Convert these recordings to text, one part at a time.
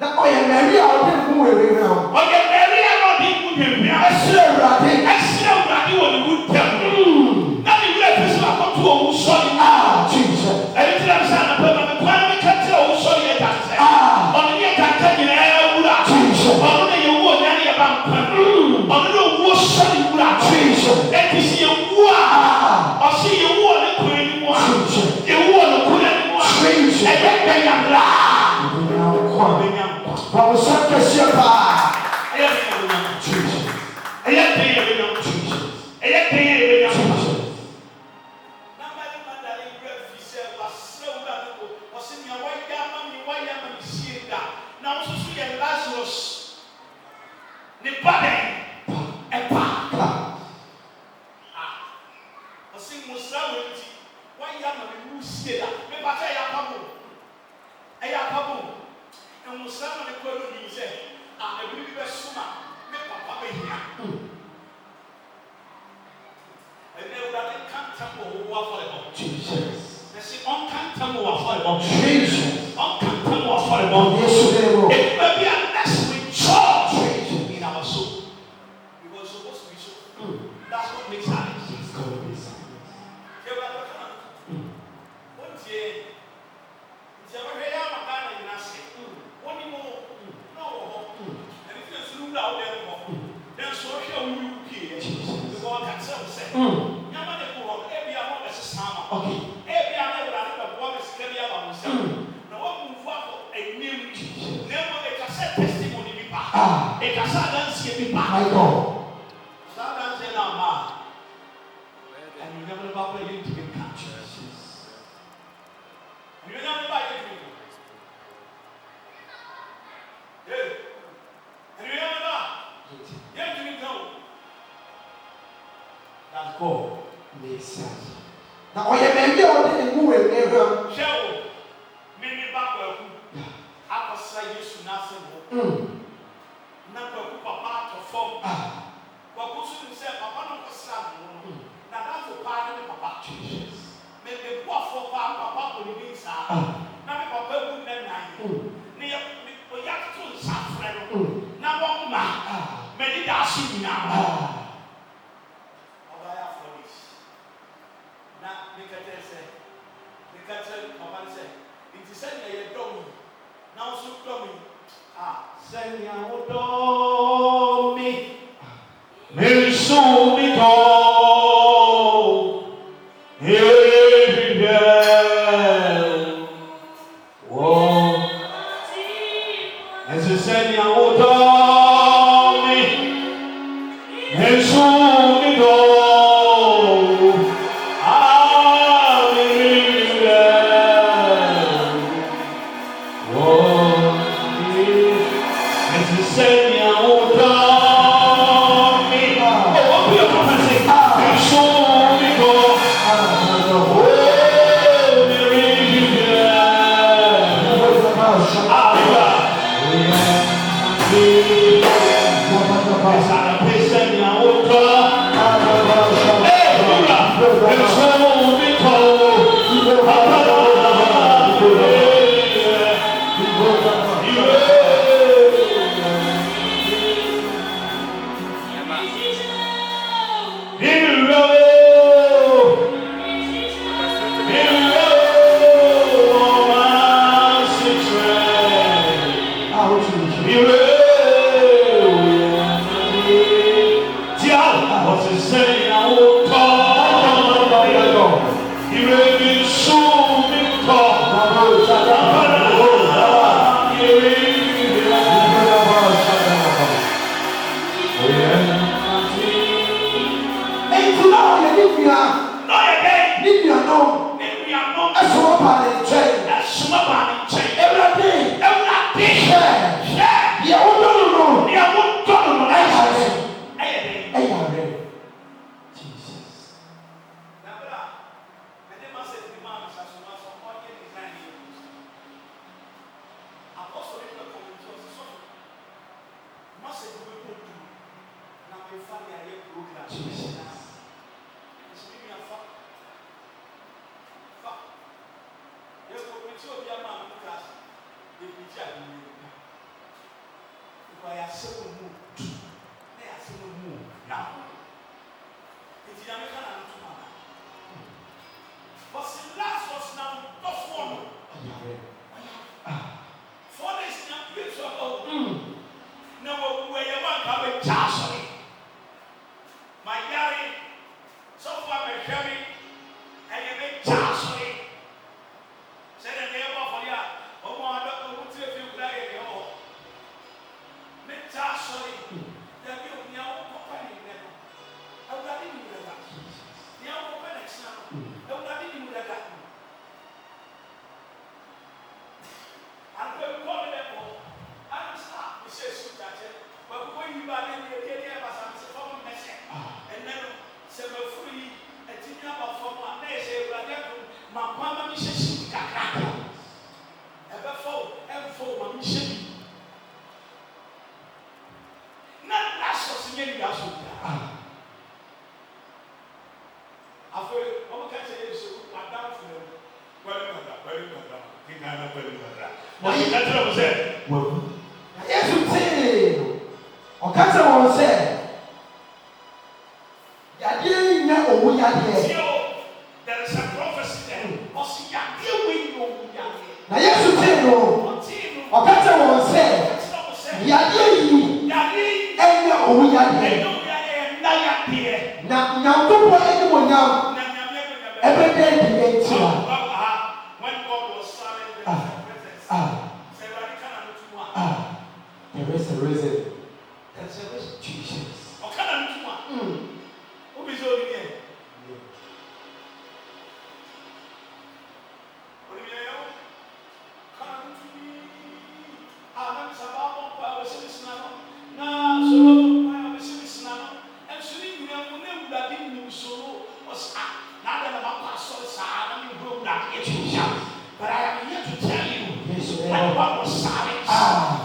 Now, I am a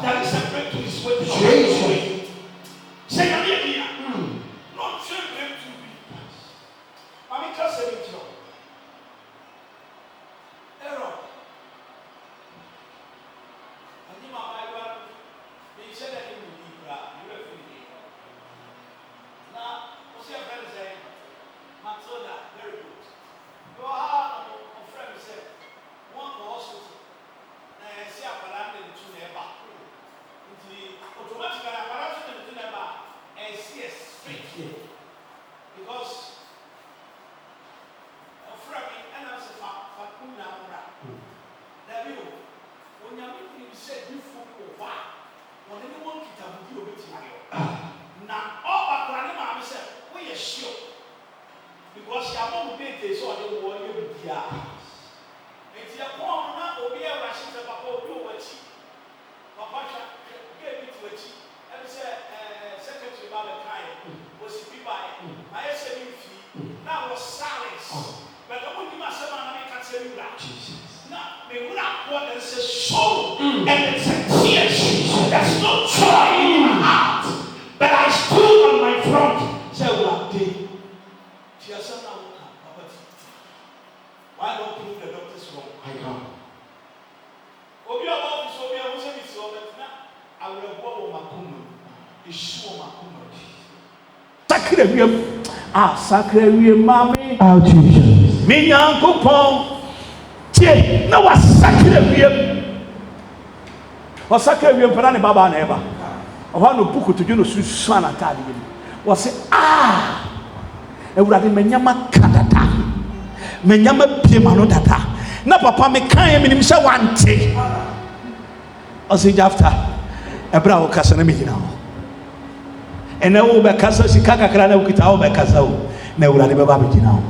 There is a breakthrough is waiting. a sorrow and it's a tears. There's no joy in my heart. But I stood on my front. Say, what day? Why don't prove the doctors wrong? I know. I will have one my kuma. It's sure my kuma. Sacrifice. Sacrifice, mommy. Oh, Jesus. Me young coupon. Tie, no was sacrifice. Or sacrifice, Panani Baba never. I want to book to you no Susana Tadi. Was say, and would have been Menyama Kadata. Menyama Pimano Data. Na papa me kan me nimsha wante. O say after e bra wo kasa na me gina ho. Ene wo be kasa sika kakra na wo kita wo be kasa wo. Na urade be ba be gina ho.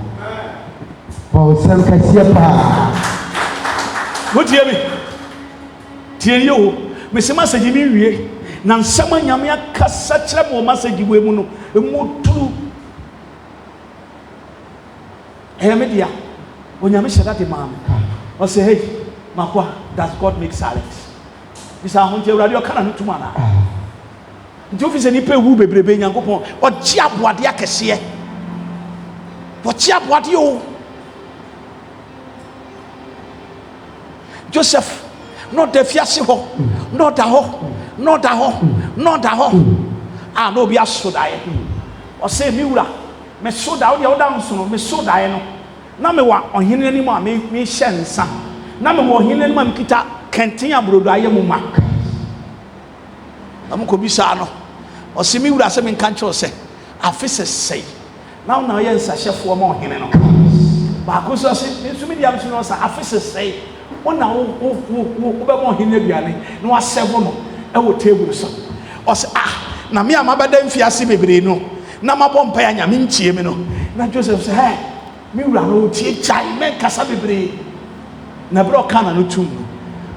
Bo sem kase pa. Wo tie me. Tie yo, me se message mi wie. Na nsama nyame akasa kire mo message we mu no. Emu turu. Me dia. Onyame shada de maame. I say, hey, Makwa, does God make silence? This is how you radio can't do mana. You office any pay who be brave and go on. Or jab what ya can see. What jab what you Joseph, not the fiasco, not the ho, not the ho, not the ho. I know be a so die. Or say, Mura, me so down your down soon, me so die. Na me wa ohene ni ma me hye nsa na me wo ohene ni ma mkita kenten abrodo ayemu ma amko bisa no o se mi wura se me kan che o se afese sei na na ye nsa hyefo ma ohene no ba ko so se nsu mi diam no sa afese sei wona wo be ma ohene aduane na wa serve no e wo table so o se na me amabada mfiase bebre no na mabɔ mpa ya nyame ntie me no na Joseph se hey mi wura no tie chai men kasa bebre na bro kana no tum no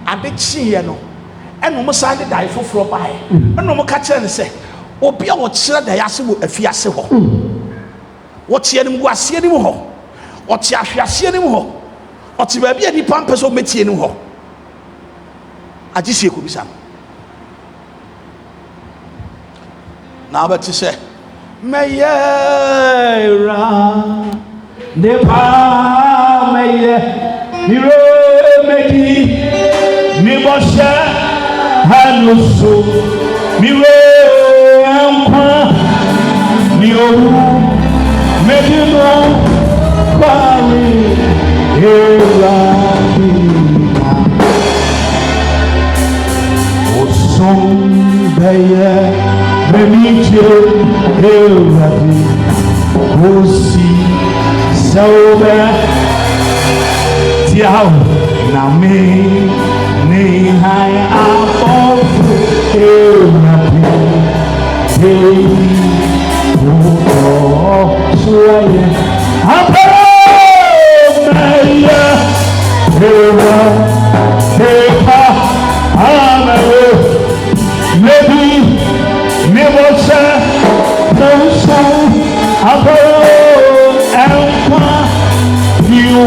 ade chie no eno mo sa de dai foforo bae eno mo ka kire ne se obi a wo kire da yase wo afiase ho wo tie ne mu asie ne mu ho wo tie ahwasie ne mu ho wo tie ba bia ni pampeso metie ne mu ho agi sie ko bisa na abati se meyera ne pa meye mire meki mi boshe hanusu mire ankwa mi owu medino kwari era osun beye memiche era osi Sobe Tiao na me ni hai afo enapi hey oh suaye aparo meya ewa epa amaro maybe mebosa no aparo you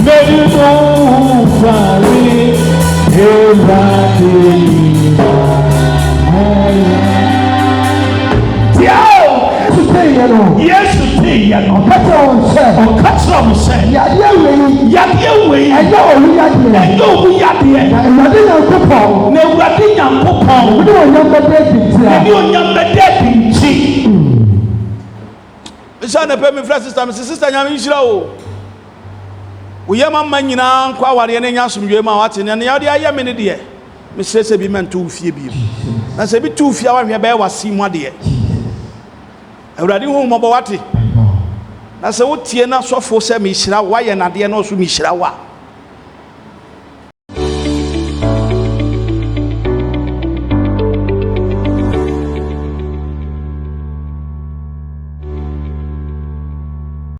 made it over yes, today, catch on, say, yeah, we are sister, we are nyina kwa ware ne nya asomdwe ma wate ne ya de aye me ne de me sese bi man to fie bi na se bi to fie wa hwe ba wasi mu ade awurade hu mo bo wate na se wotie na sofo se me hyira wa ye na de na so me hyira wa